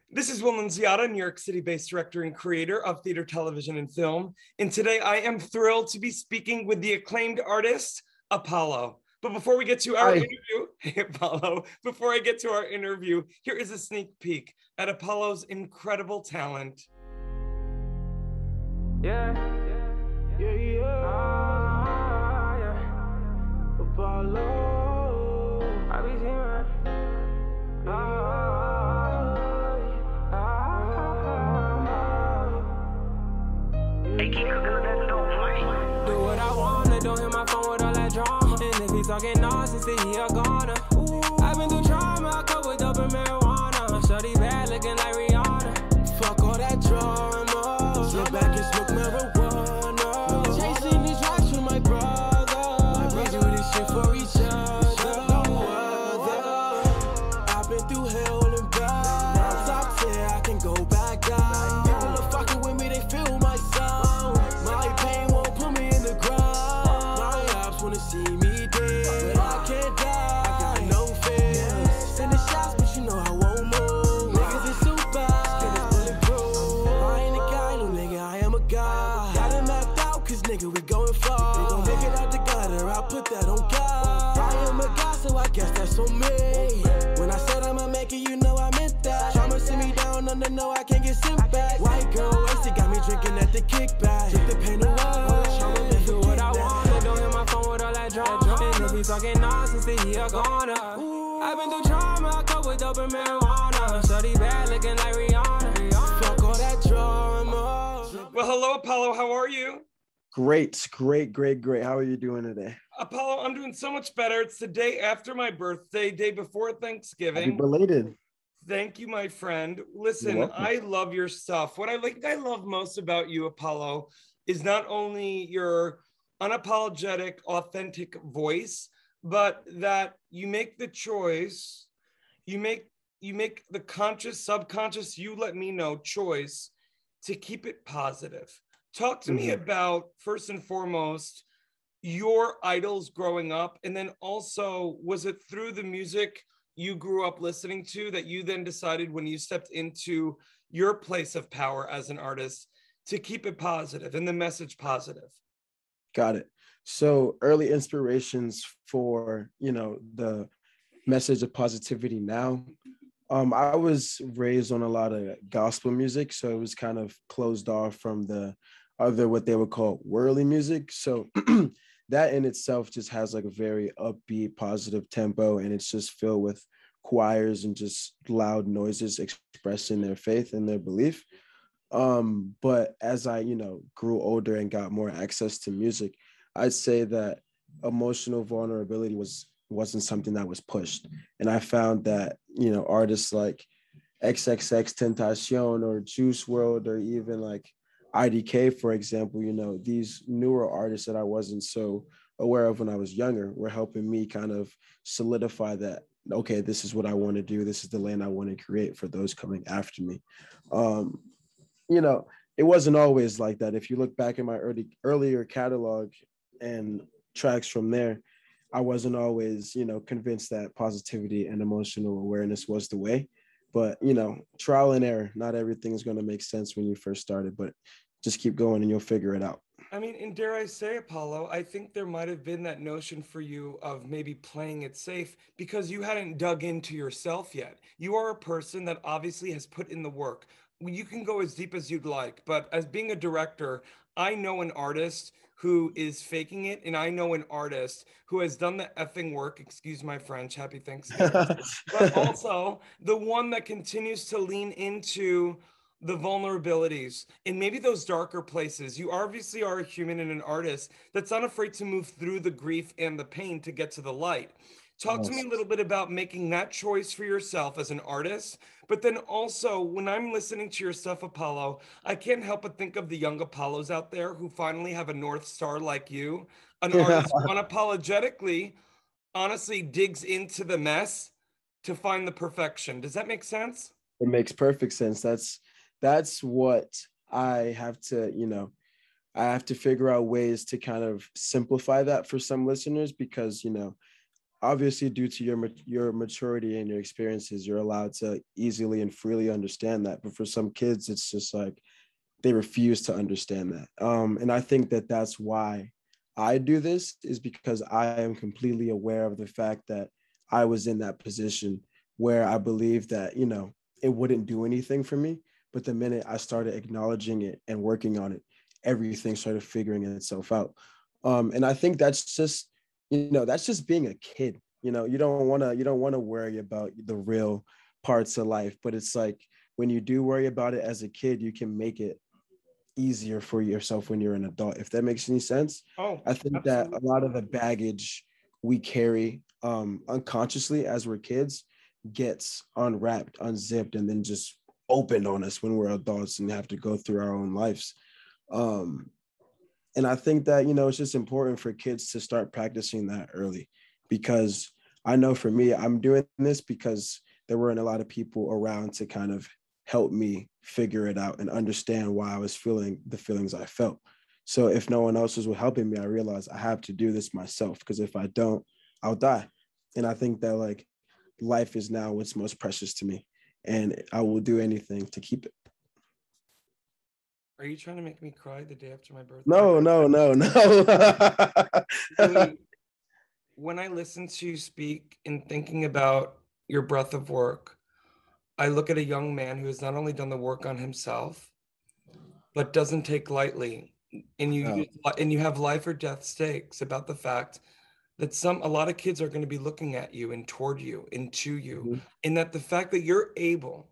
This is Will Nunziata, New York City-based director and creator of theater, television, and film. And today I am thrilled to be speaking with the acclaimed artist, Apollo. But before we get to our interview, hey Apollo, before I get to our interview, here is a sneak peek at Apollo's incredible talent. Yeah. Apollo, I be here. Do what I wanna, don't hit my phone with all that drama. And if he's talking nonsense, then he a goner. I've been through trauma, I cope with dope and marijuana. Shorty bad looking like Rihanna. Fuck all that drama. Sit back and smoke marijuana. Chasing these rocks with my brother. We do this shit for each other. No other. I've been through hell and back. Now top tier, I can go back down. People are fucking with me, they feel my sound. My pain won't put me in the ground. My ops wanna see me dead, but I can't die. I got no fear. Send the shots, but you know I won't move. Niggas is super, skin is bulletproof. I ain't a guy, no nigga, I am a guy. Got it mapped out, cause nigga, we going far. They gon' make it out the gutter, I put that on God. I am a guy, so I guess that's on me. When I said I'ma make it, you know I meant that. Tryna sit me down under, no, I can't get sent back. White girl, wasted, got me drinking at the kickback. Took the pain away. Do what I want, don't hit my phone with all that drama. And if he's talking nonsense, then he a goner. I've been through trauma, I cope with dope and marijuana. Shorty bad looking like Rihanna. Fuck all that drama. Well, hello, Apollo. How are you? Great. How are you doing today? Apollo, I'm doing so much better. It's the day after my birthday, day before Thanksgiving. Happy belated. Thank you, my friend. Listen, I love your stuff. What I love most about you, Apollo, is not only your unapologetic, authentic voice, but that you make the choice, you make the conscious, subconscious, you let me know choice to keep it positive. Talk to me about, first and foremost, your idols growing up, and then also, was it through the music you grew up listening to that you then decided when you stepped into your place of power as an artist to keep it positive and the message positive? Got it. So early inspirations for, the message of positivity now. I was raised on a lot of gospel music, so it was kind of closed off from the other, what they would call worldly music. So that in itself just has like a very upbeat, positive tempo, and it's just filled with choirs and just loud noises expressing their faith and their belief. But as I, grew older and got more access to music, I'd say that emotional vulnerability wasn't something that was pushed. And I found that, artists like XXXTentacion or Juice WRLD or even like IDK, for example, these newer artists that I wasn't so aware of when I was younger were helping me kind of solidify that, okay, this is what I want to do. This is the lane I want to create for those coming after me. It wasn't always like that. If you look back in my earlier catalog and tracks from there, I wasn't always, convinced that positivity and emotional awareness was the way. But, trial and error, not everything is going to make sense when you first started, but just keep going and you'll figure it out. I mean, and dare I say, Apollo, I think there might have been that notion for you of maybe playing it safe because you hadn't dug into yourself yet. You are a person that obviously has put in the work. You can go as deep as you'd like, but as being a director, I know an artist who is faking it, and I know an artist who has done the effing work, excuse my French, happy Thanksgiving, but also the one that continues to lean into the vulnerabilities and maybe those darker places. You obviously are a human and an artist that's not afraid to move through the grief and the pain to get to the light. Talk to me a little bit about making that choice for yourself as an artist, but then also when I'm listening to your stuff, Apollo, I can't help but think of the young Apollos out there who finally have a North Star like you, an artist who unapologetically, honestly digs into the mess to find the perfection. Does that make sense? It makes perfect sense. That's what I have to, I have to figure out ways to kind of simplify that for some listeners because, obviously due to your maturity and your experiences, you're allowed to easily and freely understand that. But for some kids, it's just like they refuse to understand that. And I think that that's why I do this, is because I am completely aware of the fact that I was in that position where I believed that, it wouldn't do anything for me. But the minute I started acknowledging it and working on it, everything started figuring itself out. And I think that's just being a kid. You don't want to worry about the real parts of life, but it's like when you do worry about it as a kid, you can make it easier for yourself when you're an adult, if that makes any sense. Oh, I think that absolutely. a lot of the baggage we carry unconsciously as we're kids gets unwrapped, unzipped, and then just opened on us when we're adults and have to go through our own lives. um, and I think that, it's just important for kids to start practicing that early, because I know for me, I'm doing this because there weren't a lot of people around to kind of help me figure it out and understand why I was feeling the feelings I felt. So if no one else was helping me, I realized I have to do this myself, because if I don't, I'll die. And I think that like life is now what's most precious to me, and I will do anything to keep it. Are you trying to make me cry the day after my birthday? No, no, no, no. Really, when I listen to you speak and thinking about your breadth of work, I look at a young man who has not only done the work on himself, but doesn't take lightly. And No. you have life or death stakes about the fact that a lot of kids are going to be looking at you and toward you and to you, Mhm. and that the fact that you're able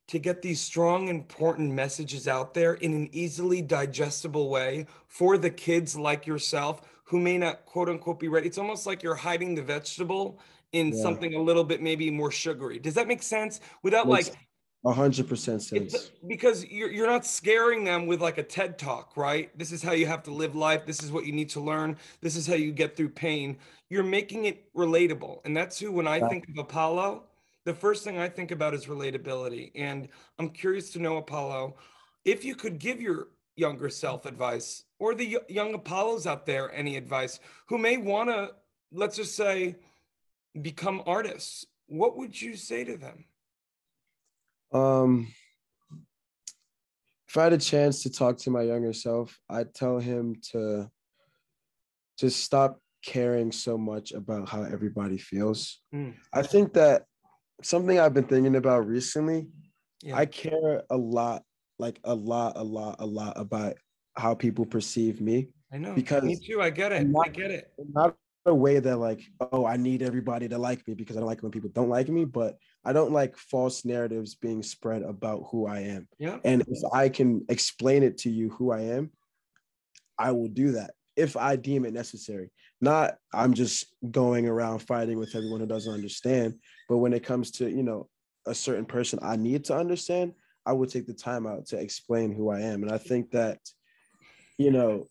to get these strong, important messages out there in an easily digestible way for the kids like yourself who may not quote unquote be ready. It's almost like you're hiding the vegetable in Yeah, something a little bit maybe more sugary. Does that make sense? Without makes like 100% it's sense. because you're not scaring them with like a TED talk, right? This is how you have to live life. This is what you need to learn. This is how you get through pain. You're making it relatable. And that's who, when I Yeah. think of Apollo, the first thing I think about is relatability. And I'm curious to know, Apollo, if you could give your younger self advice, or the young Apollos out there any advice who may want to, let's just say, become artists, what would you say to them? Um, if I had a chance to talk to my younger self, I'd tell him to just stop caring so much about how everybody feels. Mm, I think that something I've been thinking about recently, yeah. I care a lot, like a lot about how people perceive me, I know. Me because too. I get and it. I not get it. not a way that like, oh, I need everybody to like me because I don't like when people don't like me, but I don't like false narratives being spread about who I am. Yeah. And if I can explain it to you who I am, I will do that if I deem it necessary. Not I'm just going around fighting with everyone who doesn't understand. But when it comes to, a certain person I need to understand, I would take the time out to explain who I am. And I think that, you know,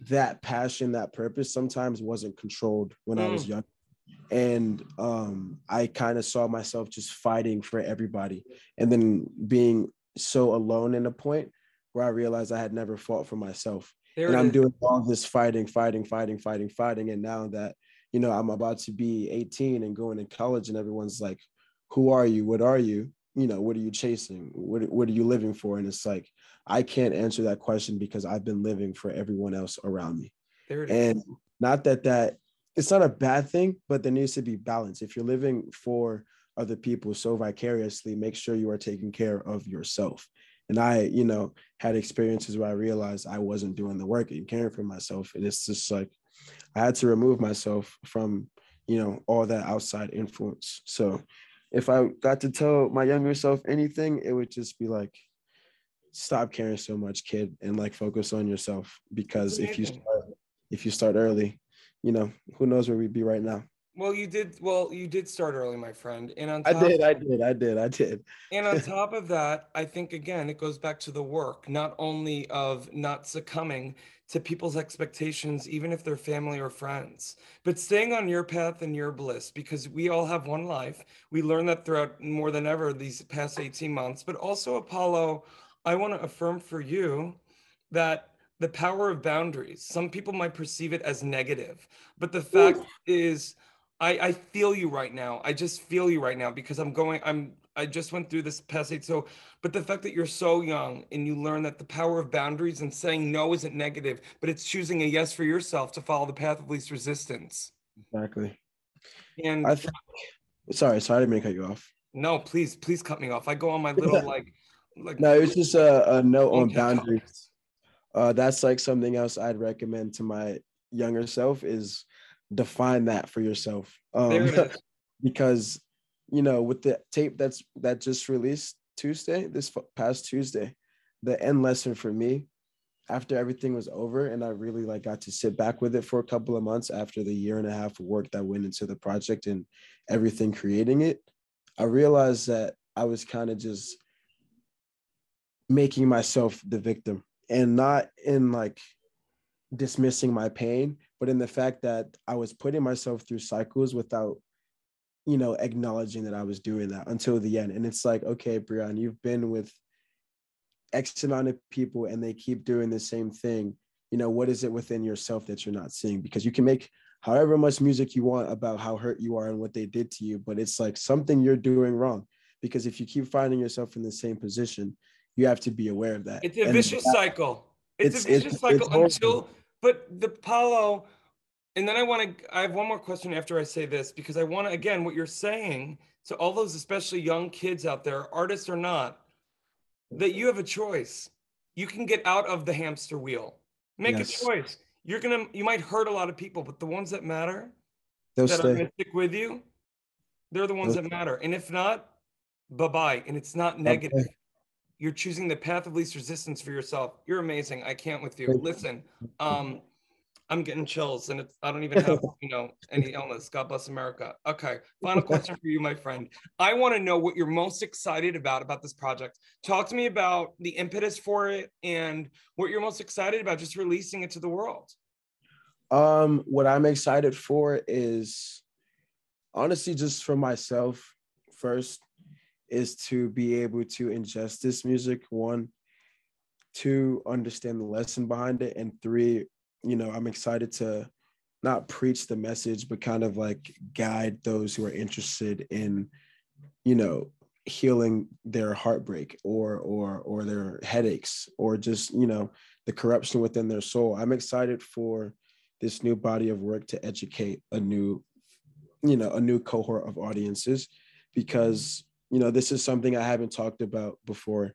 that passion, that purpose sometimes wasn't controlled when I was Mm. young. And I kind of saw myself just fighting for everybody, and then being so alone in a point where I realized I had never fought for myself. There And it I'm is. doing all this fighting. And now that, I'm about to be 18 and going to college, and everyone's like, who are you? What are you? What are you chasing? What are you living for? And it's like, I can't answer that question because I've been living for everyone else around me. There it is. And not that it's not a bad thing, but there needs to be balance. If you're living for other people so vicariously, make sure you are taking care of yourself. And I, had experiences where I realized I wasn't doing the work and caring for myself. And it's just like I had to remove myself from, all that outside influence. So if I got to tell my younger self anything, it would just be like, stop caring so much, kid, and like focus on yourself. That's Because amazing. if you start early, who knows where we'd be right now. Well, you did start early, my friend. I did. And on top of that, I think again, it goes back to the work, not only of not succumbing to people's expectations, even if they're family or friends, but staying on your path and your bliss, because we all have one life. We learned that throughout more than ever these past 18 months. But also, Apollo, I want to affirm for you that the power of boundaries, some people might perceive it as negative, but the fact is, I feel you right now. I just feel you right now because I just went through this passage. So, but the fact that you're so young and you learn that the power of boundaries and saying no isn't negative, but it's choosing a yes for yourself to follow the path of least resistance. Exactly. And I think, sorry, I didn't mean to cut you off. no, please cut me off. I go on my little like No, it's just a note long on TED talk. boundaries. That's like something else I'd recommend to my younger self is define that for yourself. There it is. Because with the tape that just released this past Tuesday, the end lesson for me after everything was over and I really like got to sit back with it for a couple of months after the year and a half of work that went into the project and everything creating it, I realized that I was kind of just making myself the victim and not in like dismissing my pain, but in the fact that I was putting myself through cycles without, acknowledging that I was doing that until the end. And it's like, okay, Brian, you've been with X amount of people and they keep doing the same thing. What is it within yourself that you're not seeing? Because you can make however much music you want about how hurt you are and what they did to you, but it's like something you're doing wrong. Because if you keep finding yourself in the same position, you have to be aware of that. It's a And vicious cycle. It's a vicious it's cycle horrible. but the Paulo, and then I have one more question after I say this, because I want to, again, what you're saying to all those, especially young kids out there, artists or not, that you have a choice. You can get out of the hamster wheel. Make a Yes, choice. You might hurt a lot of people, but the ones that matter, they'll that are stay. going to stick with you, they're the ones They'll that matter. And if not, bye-bye. And it's not stay. negative. You're choosing the path of least resistance for yourself. You're amazing. I can't with you. Listen, I'm getting chills and I don't even have, any illness. God bless America. Okay. Final question for you, my friend. I want to know what you're most excited about this project. Talk to me about the impetus for it and what you're most excited about just releasing it to the world. What I'm excited for is honestly just for myself first is to be able to ingest this music. One, two, understand the lesson behind it, and three, I'm excited to not preach the message, but kind of like guide those who are interested in, healing their heartbreak or their headaches or just, the corruption within their soul. I'm excited for this new body of work to educate a new cohort of audiences because, this is something I haven't talked about before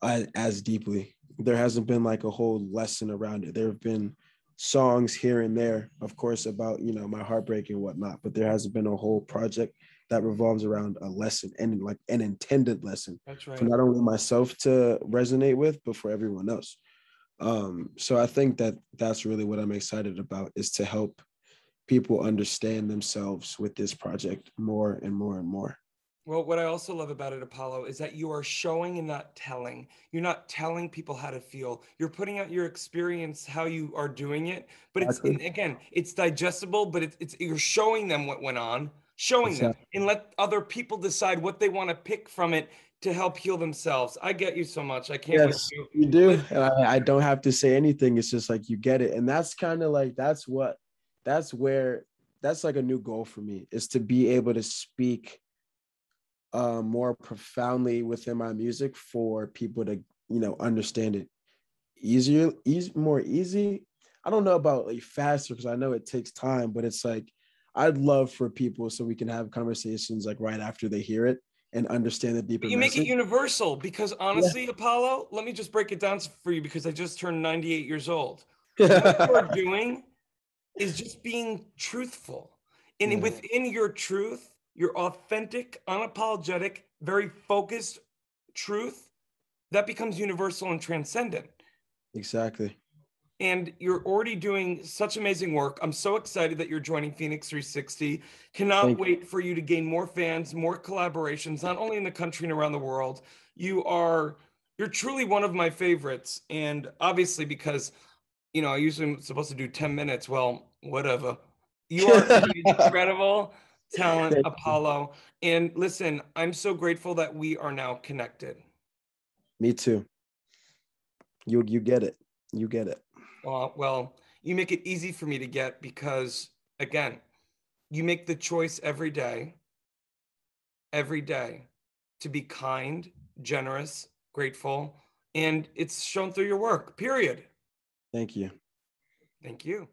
as deeply. There hasn't been like a whole lesson around it. There have been songs here and there, of course, about, my heartbreak and whatnot, but there hasn't been a whole project that revolves around a lesson and like an intended lesson. That's For right. not only myself to resonate with, but for everyone else. So I think that that's really what I'm excited about is to help people understand themselves with this project more and more and more. Well, what I also love about it, Apollo, is that you are showing and not telling. You're not telling people how to feel. You're putting out your experience, how you are doing it. But Exactly. again, it's digestible, but it's you're showing them what went on, showing them, Exactly. and let other people decide what they want to pick from it to help heal themselves. I get you so much. I can't with Yes, you. you do. And I don't have to say anything. It's just like you get it. And that's kind of like that's where that's like a new goal for me is to be able to speak more profoundly within my music for people to, understand it more easy. I don't know about like faster because I know it takes time, but it's like I'd love for people so we can have conversations like right after they hear it and understand the But deeper you make it message. universal because Yeah. honestly, Apollo, let me just break it down for you because I just turned 98 years old. What you are doing is just being truthful. And Yeah, within your truth, your authentic, unapologetic, very focused truth, that becomes universal and transcendent. exactly. And you're already doing such amazing work. I'm so excited that you're joining FENIX 360. Cannot Thank wait for you to gain more fans, more collaborations, not only in the country and around the world. You're truly one of my favorites. And obviously, because I usually am supposed to do 10 minutes. Well, whatever. You you. are an incredible talent, Thank you. Apollo. And listen, I'm so grateful that we are now connected. Me too. You get it. You get it. Well, you make it easy for me to get because, again, You make the choice every day, to be kind, generous, grateful, and it's shown through your work, period. Thank you. Thank you.